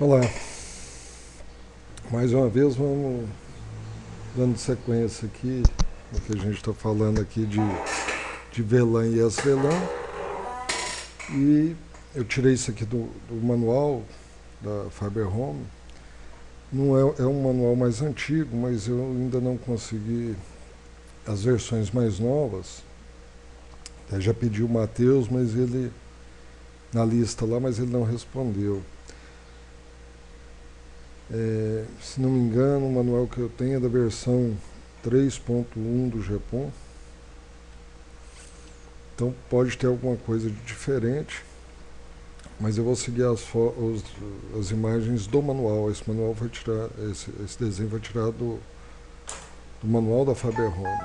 Olá, mais uma vez vamos dando sequência aqui no que a gente está falando aqui de VLAN e SVLAN. E eu tirei isso aqui do manual da Fiber Home. Não é um manual mais antigo, mas eu ainda não consegui as versões mais novas. Eu já pedi o Matheus, mas ele na lista lá, mas ele não respondeu. Se não me engano, o manual que eu tenho é da versão 3.1 do GPON. Então pode ter alguma coisa de diferente, mas eu vou seguir as imagens do manual. Esse manual vai tirar, esse desenho vai tirar do manual da Fiber Home.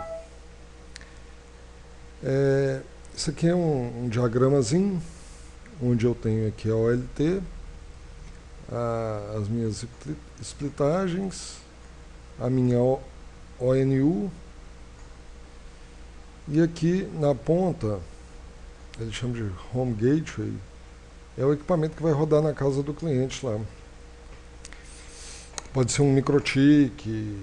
Isso aqui é um diagramazinho, onde eu tenho aqui a OLT, as minhas splitagens, a minha ONU, e aqui na ponta, ele chama de Home Gateway, é o equipamento que vai rodar na casa do cliente lá. Pode ser um microtik,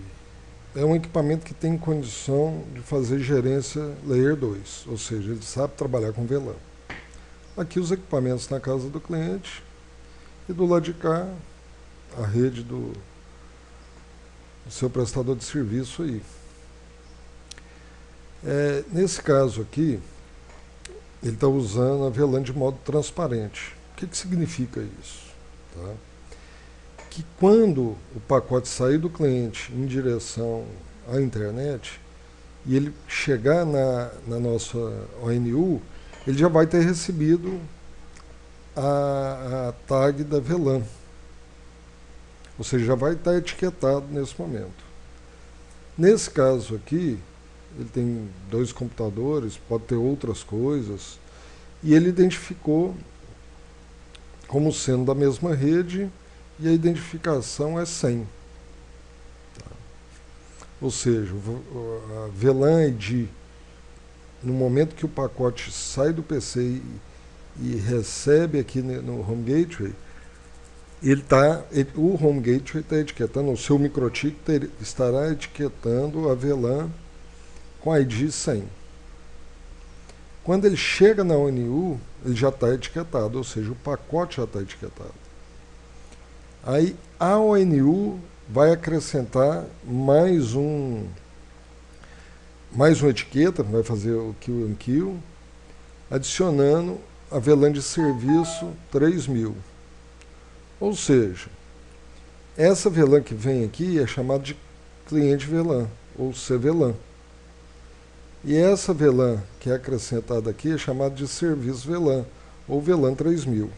é um equipamento que tem condição de fazer gerência Layer 2, ou seja, ele sabe trabalhar com VLAN. Aqui os equipamentos na casa do cliente, e do lado de cá, a rede do seu prestador de serviço aí. Nesse caso aqui, ele está usando a VLAN de modo transparente. O que significa isso? Tá? Que quando o pacote sair do cliente em direção à internet e ele chegar na nossa ONU, ele já vai ter recebido a tag da VLAN. Ou seja, já vai estar etiquetado nesse momento. Nesse caso aqui, ele tem 2 computadores, pode ter outras coisas, e ele identificou como sendo da mesma rede, e a identificação é 100. Tá? Ou seja, a VLAN ID, no momento que o pacote sai do PC e recebe aqui no Home Gateway, o Home Gateway está etiquetando, o seu microtik estará etiquetando a VLAN com ID 100. Quando ele chega na ONU, ele já está etiquetado, ou seja, o pacote já está etiquetado. Aí a ONU vai acrescentar mais uma etiqueta, vai fazer o kill and kill, adicionando a VLAN de serviço 3000. Ou seja, essa VLAN que vem aqui é chamada de cliente VLAN, ou CVLAN. E essa VLAN que é acrescentada aqui é chamada de serviço VLAN, ou VLAN 3000.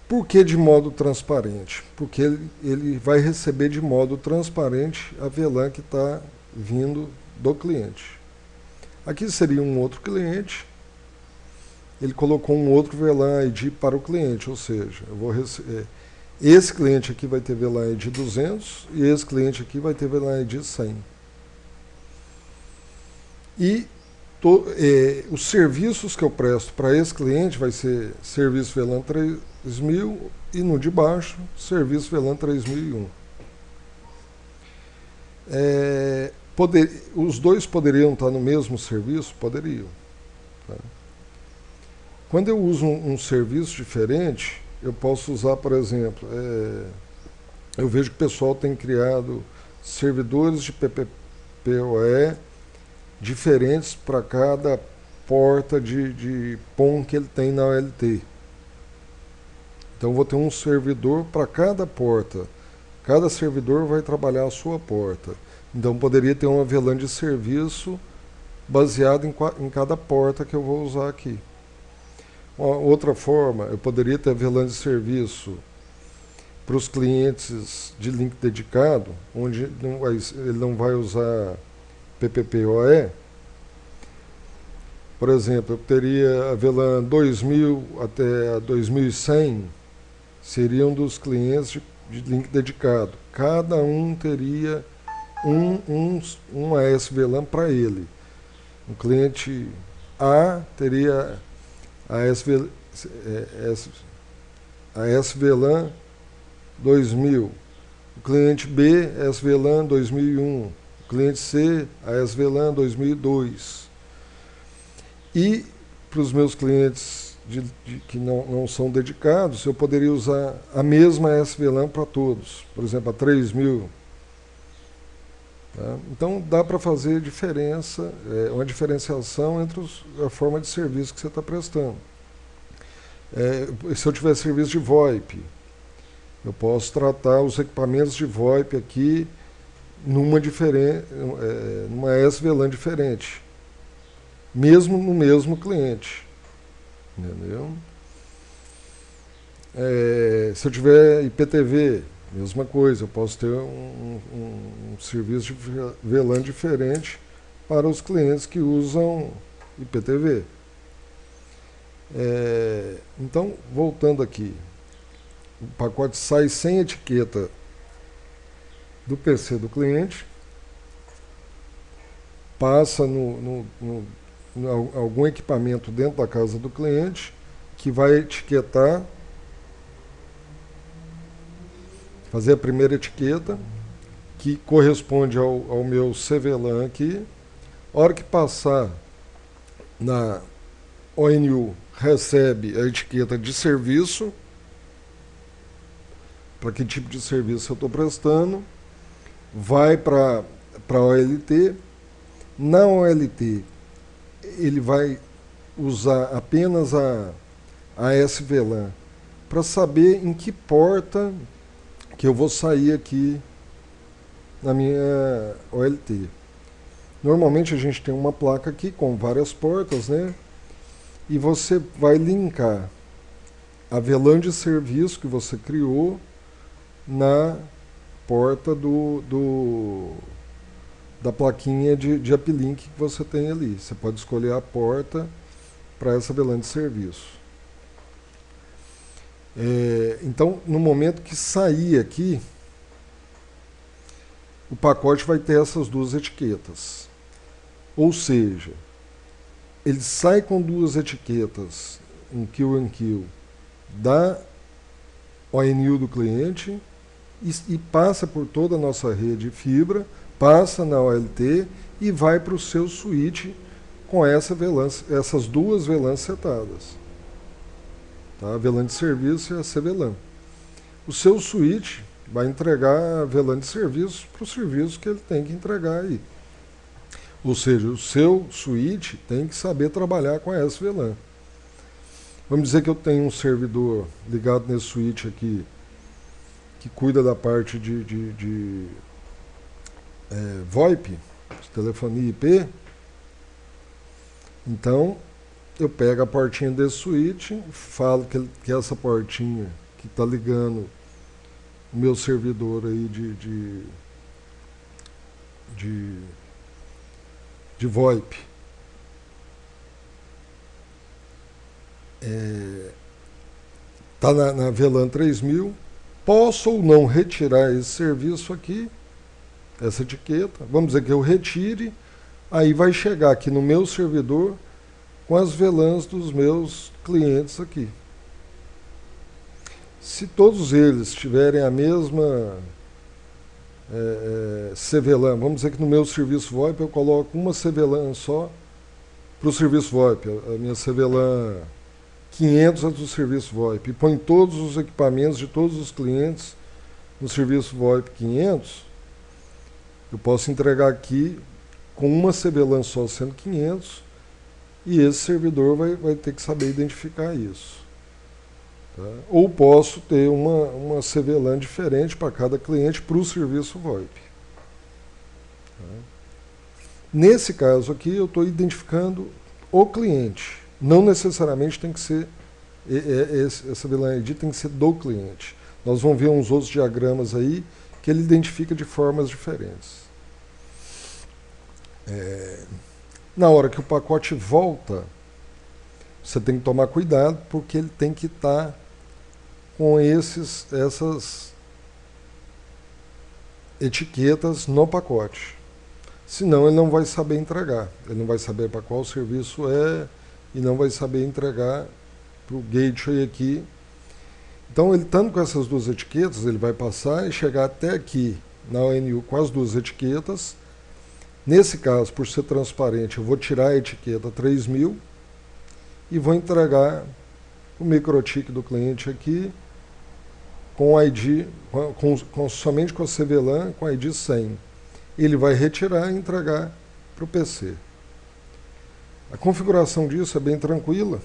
Por que de modo transparente? Porque ele vai receber de modo transparente a VLAN que está vindo do cliente. Aqui seria um outro cliente, ele colocou um outro VLAN ID para o cliente, ou seja, eu vou esse cliente aqui vai ter VLAN ID 200 e esse cliente aqui vai ter VLAN ID 100. E os serviços que eu presto para esse cliente vai ser serviço VLAN 3000 e no de baixo, serviço VLAN 3001. Os dois poderiam estar no mesmo serviço? Poderiam. Tá? Quando eu uso um serviço diferente, eu posso usar, por exemplo, eu vejo que o pessoal tem criado servidores de PPPoE diferentes para cada porta de PON que ele tem na OLT. Então eu vou ter um servidor para cada porta. Cada servidor vai trabalhar a sua porta. Então poderia ter uma VLAN de serviço baseada em cada porta que eu vou usar aqui. Uma outra forma, eu poderia ter VLAN de serviço para os clientes de link dedicado, onde ele não vai usar PPPoE. Por exemplo, eu teria a VLAN 2000 até 2100, seriam dos clientes de link dedicado. Cada um teria um AS VLAN para ele. O cliente A teria AS a SVLAN 2000, o cliente B, SVLAN 2001, o cliente C, a SVLAN 2002. E para os meus clientes que não são dedicados, eu poderia usar a mesma SVLAN para todos, por exemplo, a 3000. Tá? Então dá para fazer diferença, uma diferenciação entre a forma de serviço que você está prestando. Se eu tiver serviço de VoIP, eu posso tratar os equipamentos de VoIP aqui numa SVLAN diferente, mesmo no mesmo cliente. Entendeu? Se eu tiver IPTV, mesma coisa, eu posso ter um serviço de VLAN diferente para os clientes que usam IPTV. Então, voltando aqui, o pacote sai sem etiqueta do PC do cliente, passa algum equipamento dentro da casa do cliente, que vai etiquetar, fazer a primeira etiqueta, que corresponde ao meu CVLAN aqui. A hora que passar na ONU, recebe a etiqueta de serviço, para que tipo de serviço eu estou prestando, vai para a OLT. Na OLT, ele vai usar apenas a SVLAN para saber em que porta que eu vou sair aqui na minha OLT. Normalmente a gente tem uma placa aqui com várias portas, né? E você vai linkar a VLAN de serviço que você criou na porta da plaquinha de uplink que você tem ali. Você pode escolher a porta para essa VLAN de serviço. Então, no momento que sair aqui, o pacote vai ter essas duas etiquetas. Ou seja, ele sai com duas etiquetas, um kill and kill, da ONU do cliente e passa por toda a nossa rede fibra, passa na OLT e vai para o seu switch com essas duas VLANs setadas. Tá? A VLAN de serviço e a CVLAN. O seu switch vai entregar a VLAN de serviço para o serviço que ele tem que entregar aí. Ou seja, o seu switch tem que saber trabalhar com a SVLAN. Vamos dizer que eu tenho um servidor ligado nesse switch aqui, que cuida da parte de VoIP, de telefonia IP. Então, eu pego a portinha desse switch, falo que essa portinha que está ligando o meu servidor aí de VoIP está na VLAN 3000, posso ou não retirar esse serviço aqui, essa etiqueta. Vamos dizer que eu retire, aí vai chegar aqui no meu servidor com as VLANs dos meus clientes aqui. Se todos eles tiverem a mesma CVLAN, vamos dizer que no meu serviço VoIP eu coloco uma CVLAN só para o serviço VoIP, a minha CVLAN 500 é do serviço VoIP, e põe todos os equipamentos de todos os clientes no serviço VoIP 500, eu posso entregar aqui com uma CVLAN só sendo 500, e esse servidor vai ter que saber identificar isso. Tá? Ou posso ter uma CVLAN diferente para cada cliente para o serviço VoIP. Tá? Nesse caso aqui, eu estou identificando o cliente. Não necessariamente tem que ser, essa VLAN ID tem que ser do cliente. Nós vamos ver uns outros diagramas aí que ele identifica de formas diferentes. Na hora que o pacote volta, você tem que tomar cuidado, porque ele tem que estar com essas etiquetas no pacote. Senão ele não vai saber entregar. Ele não vai saber para qual serviço é e não vai saber entregar o gateway aqui. Então, ele estando com essas duas etiquetas, ele vai passar e chegar até aqui na ONU com as duas etiquetas. Nesse caso, por ser transparente, eu vou tirar a etiqueta 3000 e vou entregar o microtik do cliente aqui com o ID, somente com a CVLAN, com ID 100. Ele vai retirar e entregar para o PC. A configuração disso é bem tranquila,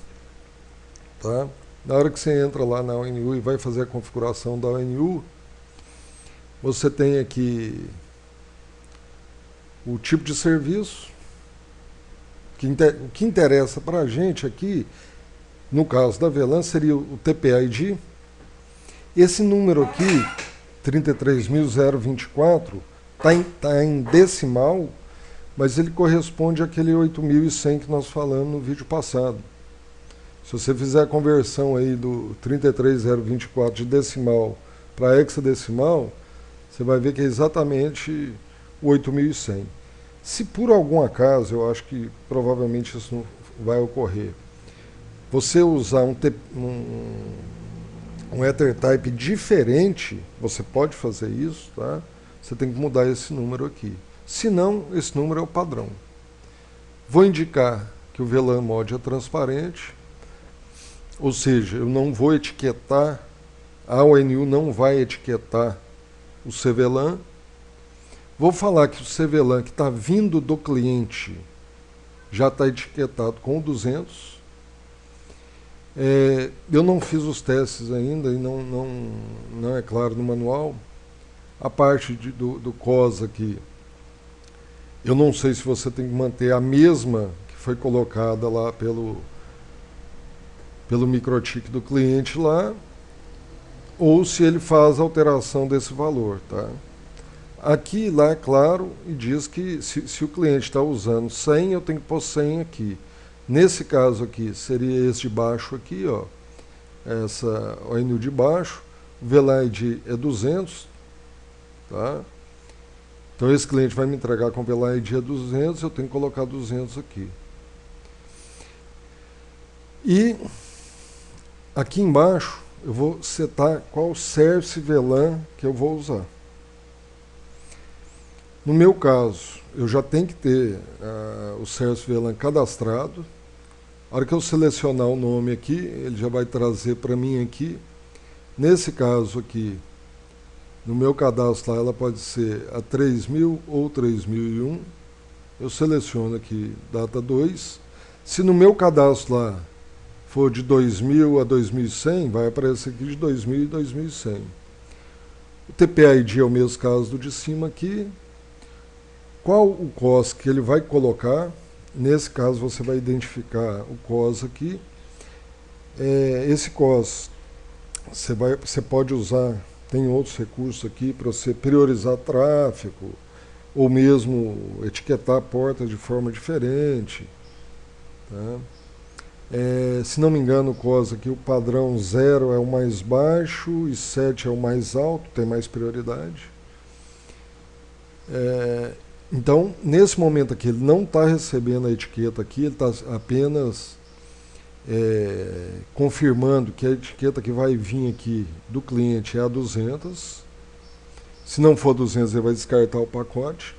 tá? Na hora que você entra lá na ONU e vai fazer a configuração da ONU, você tem aqui o tipo de serviço. O que interessa para a gente aqui, no caso da VLAN, seria o TPID. Esse número aqui, 33.024, está em decimal, mas ele corresponde àquele 8.100 que nós falamos no vídeo passado. Se você fizer a conversão aí do 33.024 de decimal para hexadecimal, você vai ver que é exatamente o 8.100. Se por algum acaso, eu acho que provavelmente isso não vai ocorrer, você usar um EtherType diferente, você pode fazer isso, tá? Você tem que mudar esse número aqui. Se não, esse número é o padrão. Vou indicar que o VLAN mod é transparente, ou seja, eu não vou etiquetar, a ONU não vai etiquetar o CVLAN. Vou falar que o CVLAN que está vindo do cliente já está etiquetado com o 200. Eu não fiz os testes ainda e não é claro no manual. A parte do COS aqui, eu não sei se você tem que manter a mesma que foi colocada lá pelo microtik do cliente lá, ou se ele faz alteração desse valor, tá? Aqui lá é claro e diz que se o cliente está usando 100, eu tenho que pôr 100 aqui. Nesse caso aqui, seria esse de baixo aqui, ó, essa ONU de baixo, o VLAN ID é 200, tá? Então esse cliente vai me entregar com o VLAN ID é 200, eu tenho que colocar 200 aqui. E aqui embaixo eu vou setar qual service VLAN que eu vou usar. No meu caso, eu já tenho que ter o service VLAN cadastrado. A hora que eu selecionar o nome aqui, ele já vai trazer para mim aqui. Nesse caso aqui, no meu cadastro lá, ela pode ser a 3000 ou 3001. Eu seleciono aqui data 2. Se no meu cadastro lá for de 2000 a 2100, vai aparecer aqui de 2000 e 2100. O TPID é o mesmo caso do de cima aqui. Qual o COS que ele vai colocar? Nesse caso você vai identificar o COS aqui. Esse COS você pode usar, tem outros recursos aqui para você priorizar tráfego, ou mesmo etiquetar a porta de forma diferente, tá? Se não me engano, o COS aqui, o padrão 0 é o mais baixo e 7 é o mais alto, tem mais prioridade. Então, nesse momento aqui, ele não está recebendo a etiqueta aqui, ele está apenas confirmando que a etiqueta que vai vir aqui do cliente é a 200. Se não for 200, ele vai descartar o pacote.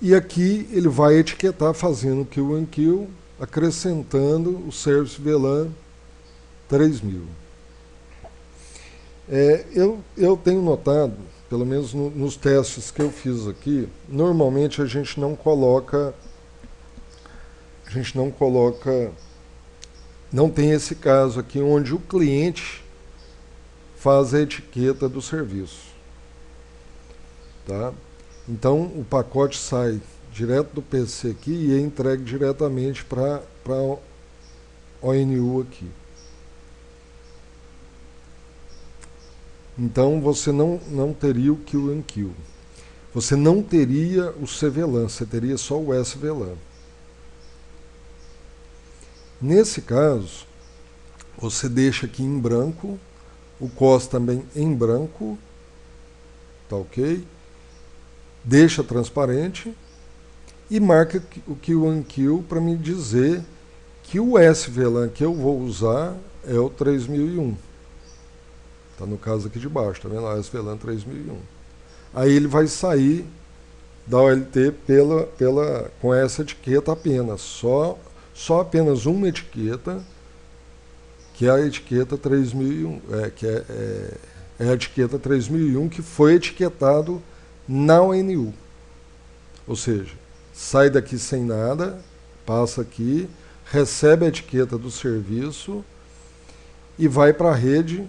E aqui ele vai etiquetar fazendo kill and kill, acrescentando o service VLAN 3000. Eu tenho notado, pelo menos nos testes que eu fiz aqui, normalmente a gente não tem esse caso aqui onde o cliente faz a etiqueta do serviço, tá? Então o pacote sai direto do PC aqui e é entregue diretamente para a ONU aqui. Então você não teria o kill and kill. Você não teria o CVLAN, você teria só o SVLAN. Nesse caso, você deixa aqui em branco, o COS também em branco, tá ok? Deixa transparente e marca o kill and kill para me dizer que o SVLAN que eu vou usar é o 3001. Está no caso aqui de baixo, tá vendo lá? SVLAN 3001. Aí ele vai sair da OLT com essa etiqueta apenas. Só apenas uma etiqueta, que é a etiqueta 3001, é a etiqueta 3001 que foi etiquetado na ONU. Ou seja, sai daqui sem nada, passa aqui, recebe a etiqueta do serviço e vai para a rede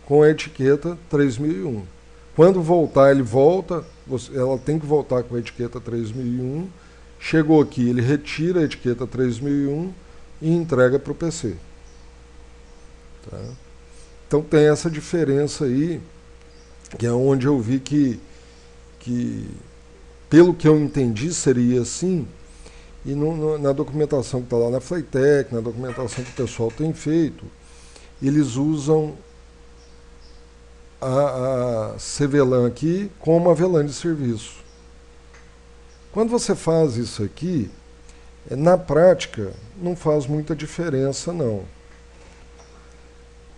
com a etiqueta 3001. Quando voltar, ele volta, ela tem que voltar com a etiqueta 3001. Chegou aqui, ele retira a etiqueta 3001 e entrega para o PC. Tá? Então tem essa diferença aí, que é onde eu vi que pelo que eu entendi, seria assim, e na documentação que está lá na Flytek, na documentação que o pessoal tem feito, eles usam a CVLAN aqui como a VLAN de serviço. Quando você faz isso aqui, na prática, não faz muita diferença, não.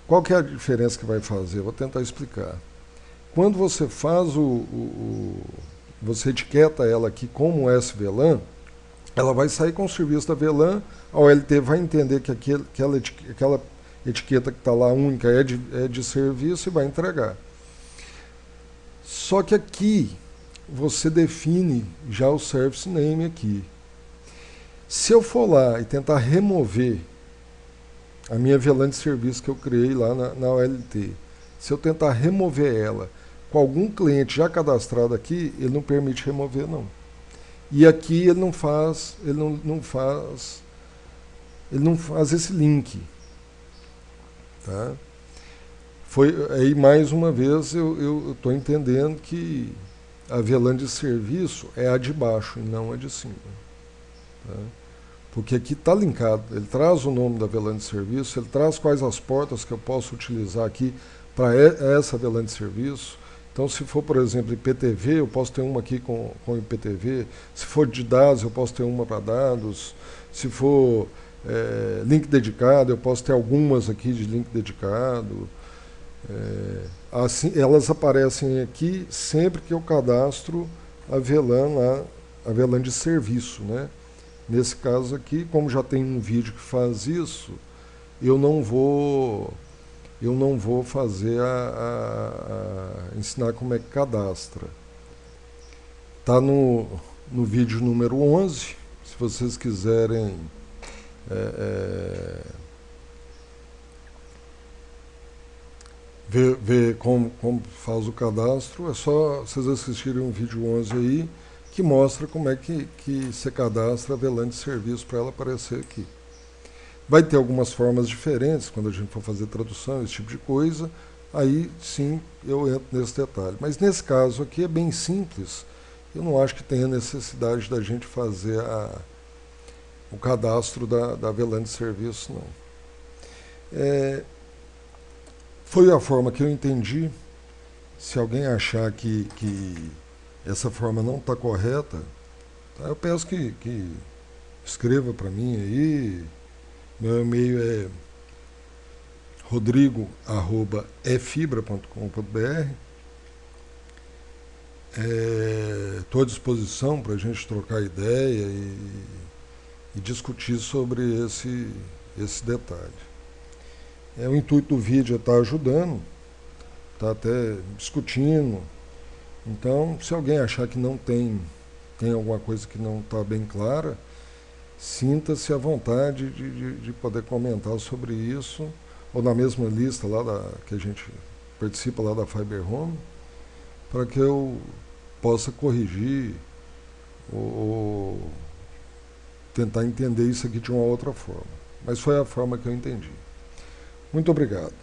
Qual que é a diferença que vai fazer? Vou tentar explicar. Quando você faz você etiqueta ela aqui como SVLAN, ela vai sair com o serviço da VLAN, a OLT vai entender que aquela etiqueta que está lá única é de serviço e vai entregar. Só que aqui você define já o service name aqui. Se eu for lá e tentar remover a minha VLAN de serviço que eu criei lá na OLT, se eu tentar remover ela com algum cliente já cadastrado aqui, ele não permite remover, não. E aqui ele não faz esse link. Tá? Aí mais uma vez eu estou entendendo que a VLAN de serviço é a de baixo e não a de cima. Tá? Porque aqui está linkado, ele traz o nome da VLAN de serviço, ele traz quais as portas que eu posso utilizar aqui para essa VLAN de serviço. Então, se for, por exemplo, IPTV, eu posso ter uma aqui com IPTV. Se for de dados, eu posso ter uma para dados. Se for link dedicado, eu posso ter algumas aqui de link dedicado. Assim, elas aparecem aqui sempre que eu cadastro a VLAN lá, a VLAN de serviço, né? Nesse caso aqui, como já tem um vídeo que faz isso, eu não vou fazer ensinar como é que cadastra. Está no vídeo número 11, se vocês quiserem ver como faz o cadastro, é só vocês assistirem o vídeo 11 aí, que mostra como é que se cadastra a VLAN de serviço para ela aparecer aqui. Vai ter algumas formas diferentes quando a gente for fazer tradução, esse tipo de coisa, aí sim eu entro nesse detalhe. Mas nesse caso aqui é bem simples, eu não acho que tenha necessidade da gente fazer o cadastro da VLAN de serviço, não. Foi a forma que eu entendi. Se alguém achar que essa forma não está correta, tá, eu peço que escreva para mim aí. Meu e-mail é rodrigo@efibra.com.br. Estou à disposição para a gente trocar ideia e discutir sobre esse detalhe. O intuito do vídeo é estar ajudando, está até discutindo. Então, se alguém achar que não tem alguma coisa que não está bem clara, sinta-se à vontade de poder comentar sobre isso, ou na mesma lista lá que a gente participa lá da Fiber Home, para que eu possa corrigir ou tentar entender isso aqui de uma outra forma. Mas foi a forma que eu entendi. Muito obrigado.